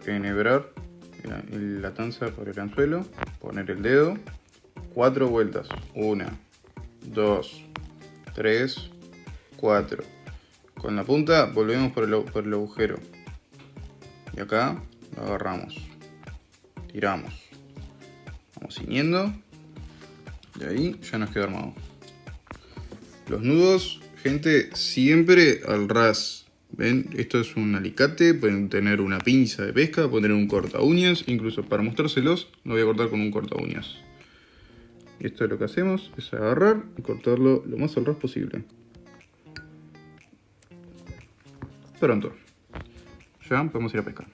enhebrar la tanza por el anzuelo, poner el dedo, 4 vueltas, 1, 2, 3, 4. Con la punta volvemos por el agujero y acá lo agarramos, tiramos, vamos ciñendo y ahí ya nos quedó armado. Los nudos, gente, siempre al ras. ¿Ven? Esto es un alicate, pueden tener una pinza de pesca, pueden tener un corta uñas, incluso para mostrárselos lo voy a cortar con un corta uñas. Y esto es lo que hacemos, es agarrar y cortarlo lo más al ras posible. Pronto, ya podemos ir a pescar.